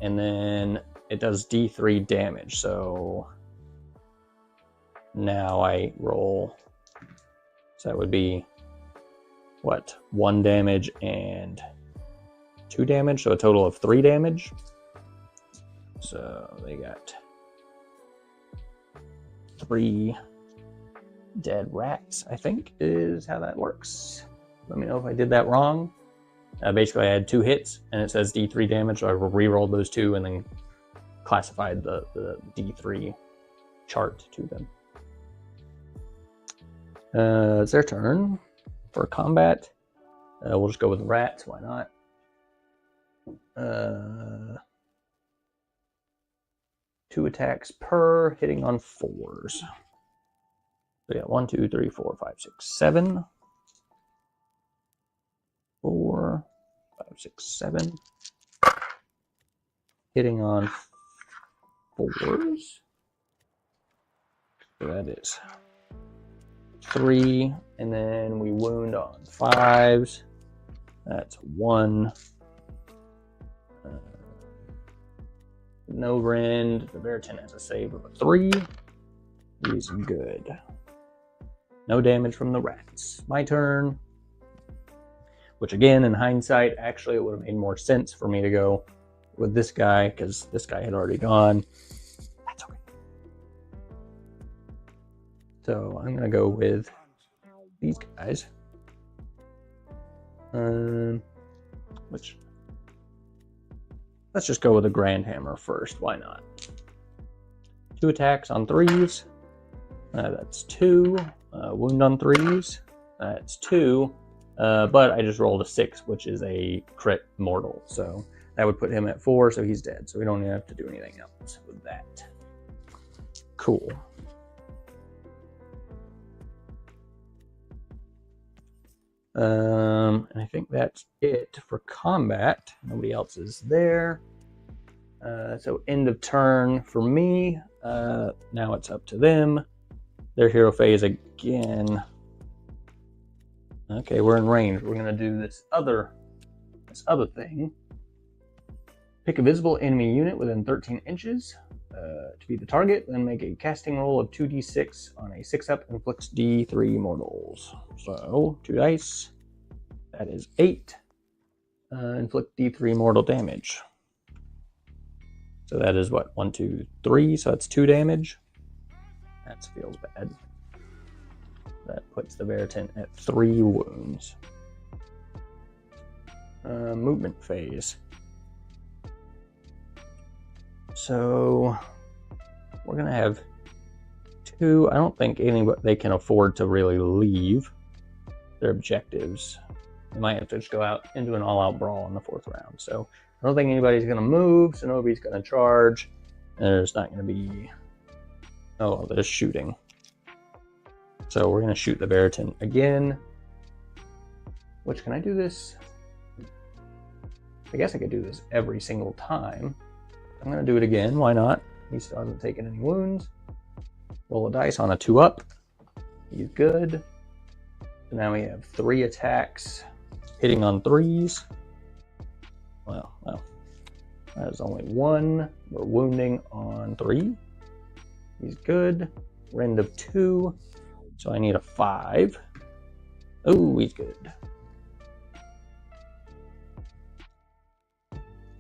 and then it does D3 damage. So now I roll. So that would be, what, 1 damage and 2 damage, so a total of 3 damage. So they got 3 dead rats, I think, is how that works. Let me know if I did that wrong. Basically, I had 2 hits, and it says D3 damage, so I re-rolled those 2 and then classified the D3 chart to them. It's their turn for combat. We'll just go with the rats, why not? 2 attacks per, hitting on 4s. So yeah, 1, 2, 3, 4, 5, 6, 7. 4, 5, 6, 7. Hitting on 4s. So that is 3, and then we wound on 5s. That's 1. No rend. The Veritan has a save of a 3. He's good. No damage from the rats. My turn. Which again, in hindsight, actually it would have made more sense for me to go with this guy, because this guy had already gone. That's okay. So I'm gonna go with these guys. Which, let's just go with a Grand Hammer first. Why not? 2 attacks on 3s. That's 2. Wound on 3s. That's 2. But I just rolled a 6, which is a crit mortal. So that would put him at 4, so he's dead. So we don't even have to do anything else with that. Cool. And I think that's it for combat. Nobody else is there. So end of turn for me. Now it's up to them. Their hero phase again. Okay, we're in range. We're gonna do this other thing. Pick a visible enemy unit within 13 inches to be the target, then make a casting roll of 2d6 on a 6-up, inflicts d3 mortals. So 2 dice. That is 8. Inflict d3 mortal damage. So that is what, 1, 2, 3. So that's 2 damage. That feels bad. That puts the Veritan at 3 wounds. Movement phase. So we're gonna have 2. I don't think they can afford to really leave their objectives. They might have to just go out into an all-out brawl in the 4th round. So I don't think anybody's gonna move, so nobody's gonna charge. There's not gonna be, oh, there's shooting. So we're gonna shoot the Veritan again. Which, can I do this? I guess I could do this every single time. I'm gonna do it again, why not? He still hasn't taken any wounds. Roll a dice on a 2-up. He's good. So now we have 3 attacks, hitting on 3s. Well, that is only 1. We're wounding on 3. He's good. Rend of 2. So I need a 5. Oh, he's good.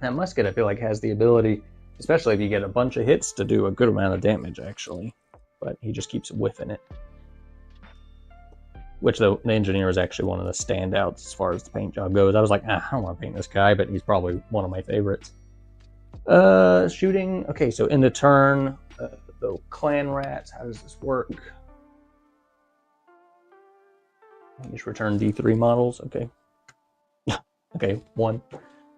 That musket, I feel like, has the ability, especially if you get a bunch of hits, to do a good amount of damage, actually. But he just keeps whiffing it. Which, the engineer is actually one of the standouts as far as the paint job goes. I was like, I don't want to paint this guy, but he's probably one of my favorites. Shooting. Okay, so in the turn, the clan rats, how does this work? You just return D3 models, okay. Okay, 1.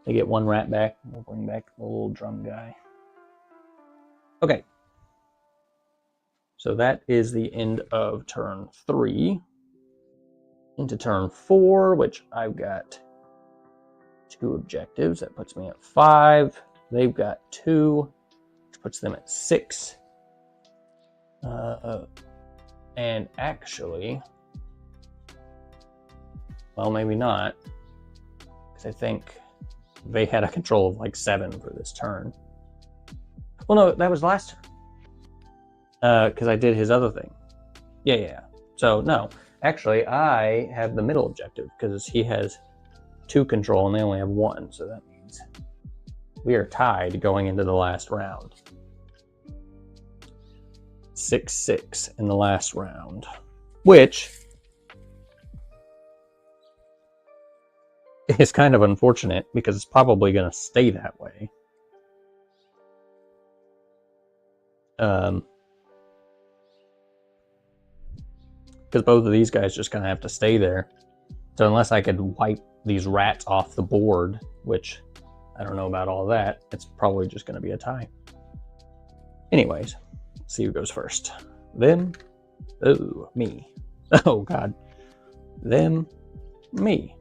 They get 1 rat back. We'll bring back the little drum guy. Okay. So that is the end of turn 3. Into turn 4, which I've got 2 objectives. That puts me at 5. They've got 2, which puts them at 6. And actually, well, maybe not, because I think they had a control of like 7 for this turn. Well, no, that was last turn. Because I did his other thing. Yeah. So, no. Actually, I have the middle objective, because he has 2 control and they only have 1. So that means we are tied going into the last round. 6-6 in the last round. Which is kind of unfortunate, because it's probably going to stay that way. Because both of these guys just kind of have to stay there. So unless I could wipe these rats off the board, which I don't know about all that, it's probably just going to be a tie. Anyways, let's see who goes first. Them. Oh, me. Oh, God. Them. Me.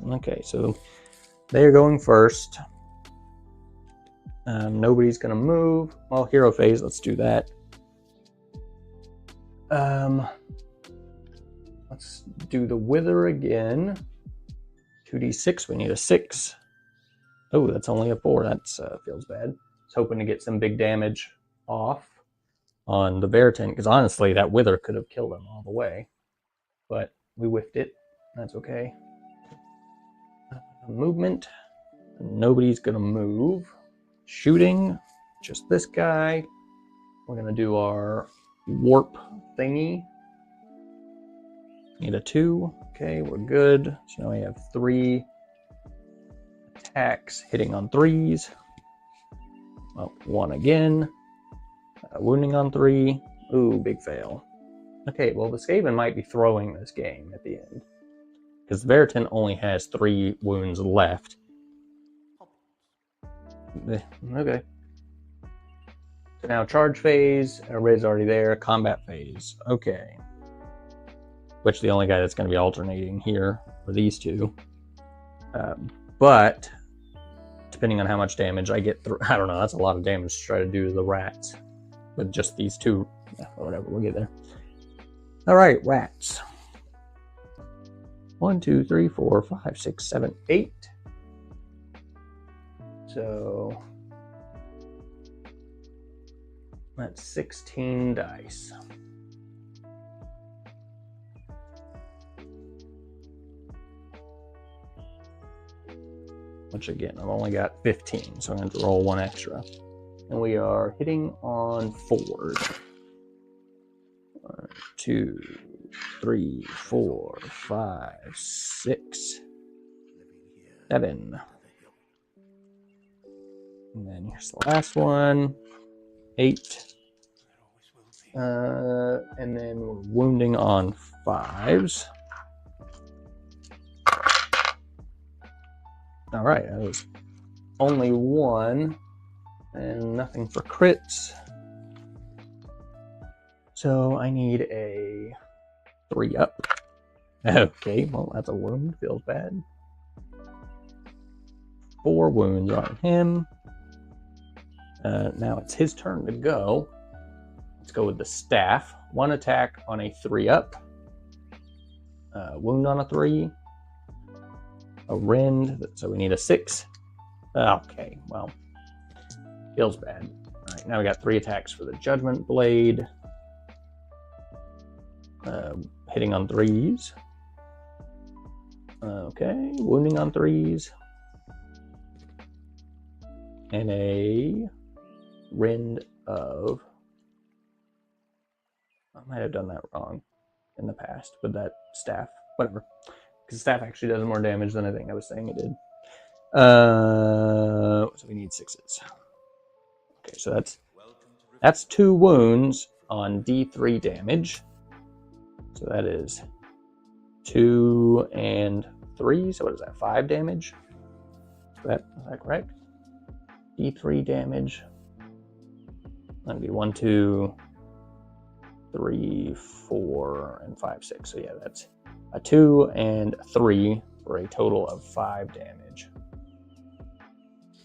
Okay, so they're going first. Nobody's going to move. Well, hero phase, let's do that. Let's do the wither again. 2d6, we need a 6. Oh, that's only a 4. That's feels bad. I was hoping to get some big damage off on the Veritan, because honestly, that wither could have killed him all the way. But we whiffed it. That's okay. Movement. Nobody's gonna move. Shooting. Just this guy. We're gonna do our warp thingy. Need a 2. Okay, we're good. So now we have 3 attacks hitting on 3s. Well, 1 again. Wounding on 3. Ooh, big fail. Okay, well, the Skaven might be throwing this game at the end, because Veritan only has 3 wounds left. Okay. So now charge phase, everybody's already there. Combat phase, okay. Which the only guy that's going to be alternating here are these two. But depending on how much damage I get through, I don't know, that's a lot of damage to try to do to the rats. With just these 2, whatever, we'll get there. All right, rats. 1, 2, 3, 4, 5, 6, 7, 8. So that's 16 dice. Which again, I've only got 15, so I'm going to roll 1 extra. And we are hitting on 4s. 1, 2, 3, 4, 5, 6, 7. And then here's the last one. 8. And then we're wounding on 5s. All right, that was only 1 and nothing for crits. So I need a 3 up. Okay, well, that's a wound. Feels bad. 4 wounds on him. Now it's his turn to go. Let's go with the staff. 1 attack on a 3 up. Wound on a 3. A rend, so we need a 6. Okay, well, feels bad. All right, now we got 3 attacks for the Judgment Blade. Hitting on 3s. Okay, wounding on 3s. And a rend of... I might have done that wrong in the past with that staff. Whatever. Because staff actually does more damage than I think I was saying it did. So we need 6s. Okay, so that's 2 wounds on D3 damage. So that is 2 and 3. So what is that? 5 damage? Is that correct? D3 damage. That'd be 1, 2, 3, 4, and 5, 6. So yeah, that's a 2 and 3 for a total of 5 damage.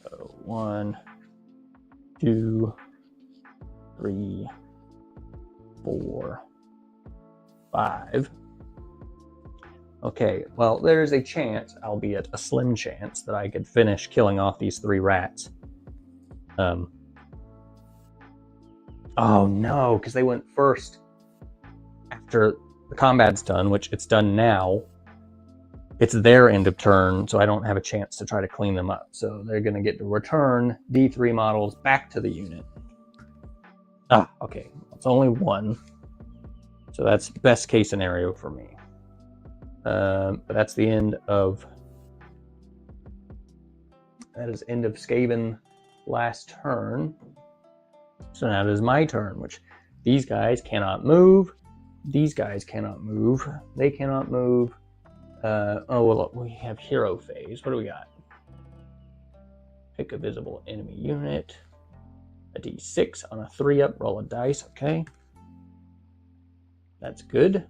So 1, 2, 3, 4, 5. Okay, well, there's a chance, albeit a slim chance, that I could finish killing off these 3 rats. Oh no, because they went first after the combat's done, which it's done now. It's their end of turn, so I don't have a chance to try to clean them up. So they're going to get to return D3 models back to the unit. Ah, okay. It's only 1. So that's best case scenario for me. But that's the end of... That is end of Skaven last turn. So now it is my turn, which these guys cannot move. These guys cannot move. They cannot move. Oh, well, we have hero phase. What do we got? Pick a visible enemy unit. A d6 on a 3 up. Roll a dice. Okay. That's good.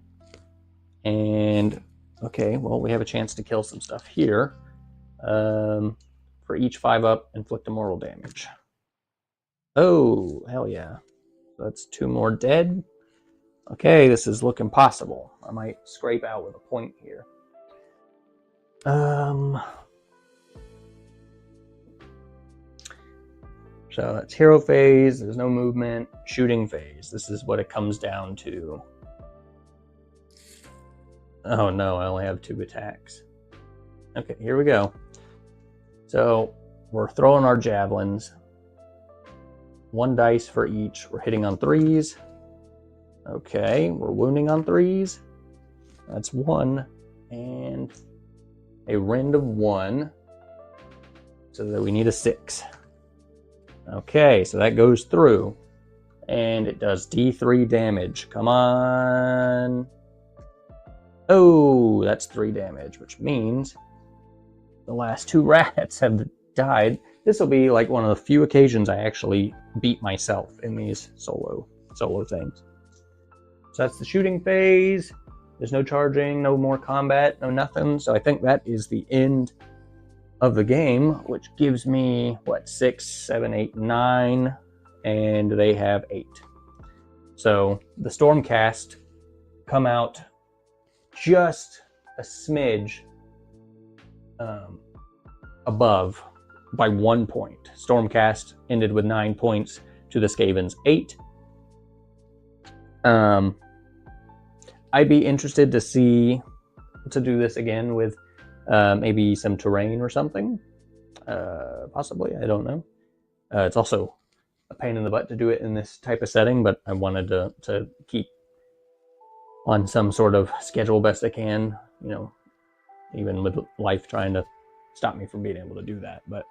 And, okay, well, we have a chance to kill some stuff here. For each 5 up, inflict a mortal damage. Oh, hell yeah. That's 2 more dead. Okay, this is looking possible. I might scrape out with a point here. So that's hero phase, there's no movement, shooting phase. This is what it comes down to. Oh no, I only have 2 attacks. Okay, here we go. So we're throwing our javelins. 1 dice for each. We're hitting on 3s. Okay, we're wounding on 3s. That's 1. And a rend of 1. So that we need a 6. Okay, so that goes through. And it does D3 damage. Come on. Oh, that's 3 damage, which means the last 2 rats have died. This will be like one of the few occasions I actually beat myself in these solo things. So that's the shooting phase. There's no charging, no more combat, no nothing. So I think that is the end of the game, which gives me, what, 6, 7, 8, 9, and they have 8. So the Stormcast come out just a smidge above by 1 point. Stormcast ended with 9 points to the Skaven's 8. I'd be interested to do this again with maybe some terrain or something. Possibly, I don't know. It's also a pain in the butt to do it in this type of setting, but I wanted to keep on some sort of schedule best I can, you know, even with life trying to stop me from being able to do that. But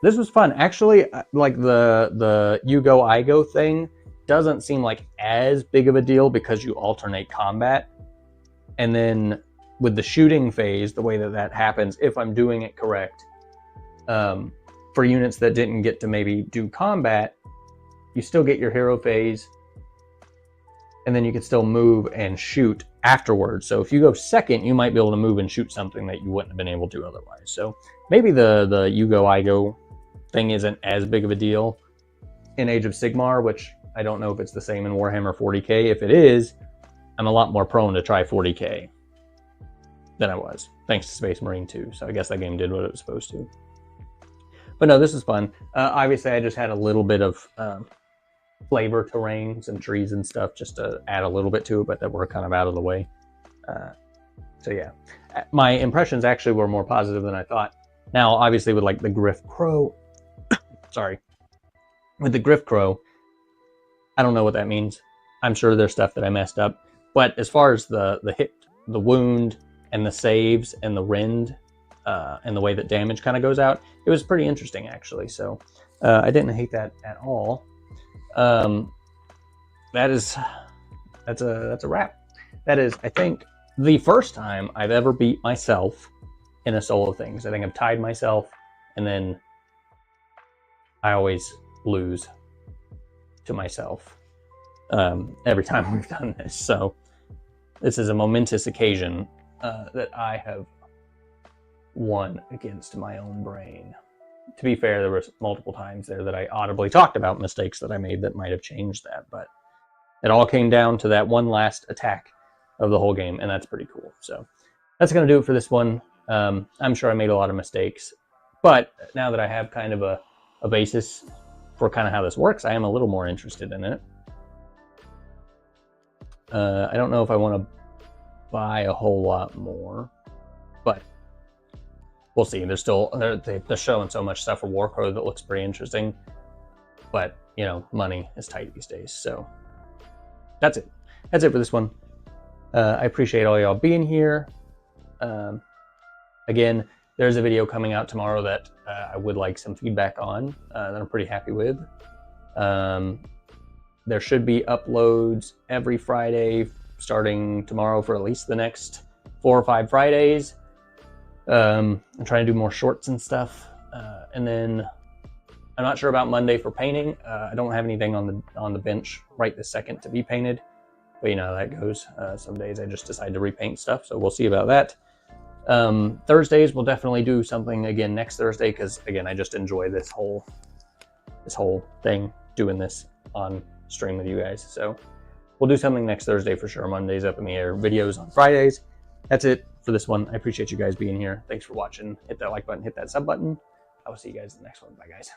this was fun. Actually, like the you go, I go thing doesn't seem like as big of a deal because you alternate combat. And then with the shooting phase, the way that happens, if I'm doing it correct, for units that didn't get to maybe do combat, you still get your hero phase, and then you can still move and shoot afterwards. So if you go second, you might be able to move and shoot something that you wouldn't have been able to otherwise. So maybe the you go, I go thing isn't as big of a deal in Age of Sigmar, which I don't know if it's the same in Warhammer 40k. If it is, I'm a lot more prone to try 40k than I was, thanks to Space Marine 2. So I guess that game did what it was supposed to. But no, this is fun. Obviously, I just had a little bit of flavor terrain, some trees and stuff, just to add a little bit to it, but that were kind of out of the way. So yeah, my impressions actually were more positive than I thought. Now, obviously, with like the Griff Crow, sorry, with the Griff Crow, I don't know what that means. I'm sure there's stuff that I messed up. But as far as the hit, the wound, and the saves, and the rend, and the way that damage kind of goes out, it was pretty interesting, actually. So I didn't hate that at all. That's a wrap. That is, I think, the first time I've ever beat myself in a solo thing. Because I think I've tied myself, and then I always lose to myself every time we've done this. So this is a momentous occasion that I have won against my own brain. To be fair, there were multiple times there that I audibly talked about mistakes that I made that might have changed that, but it all came down to that one last attack of the whole game, and that's pretty cool. So that's going to do it for this one. I'm sure I made a lot of mistakes, but now that I have kind of a basis for kind of how this works, I am a little more interested in it. I don't know if I want to buy a whole lot more, but we'll see. They're showing so much stuff for Warcrow that looks pretty interesting, but you know, money is tight these days. So that's it. That's it for this one. I appreciate all y'all being here. Again, there's a video coming out tomorrow that I would like some feedback on that I'm pretty happy with. There should be uploads every Friday starting tomorrow for at least the next 4 or 5 Fridays. I'm trying to do more shorts and stuff. And then I'm not sure about Monday for painting. I don't have anything on the bench right this second to be painted, but you know how that goes. Some days I just decide to repaint stuff, so we'll see about that. Thursdays we'll definitely do something again next Thursday, because again, I just enjoy this whole thing, doing this on stream with you guys. So we'll do something next Thursday for sure. Monday's up in the air. Videos on Fridays. That's it for this one. I appreciate you guys being here. Thanks for watching. Hit that like button, hit that sub button. I will see you guys in the next one. Bye, guys.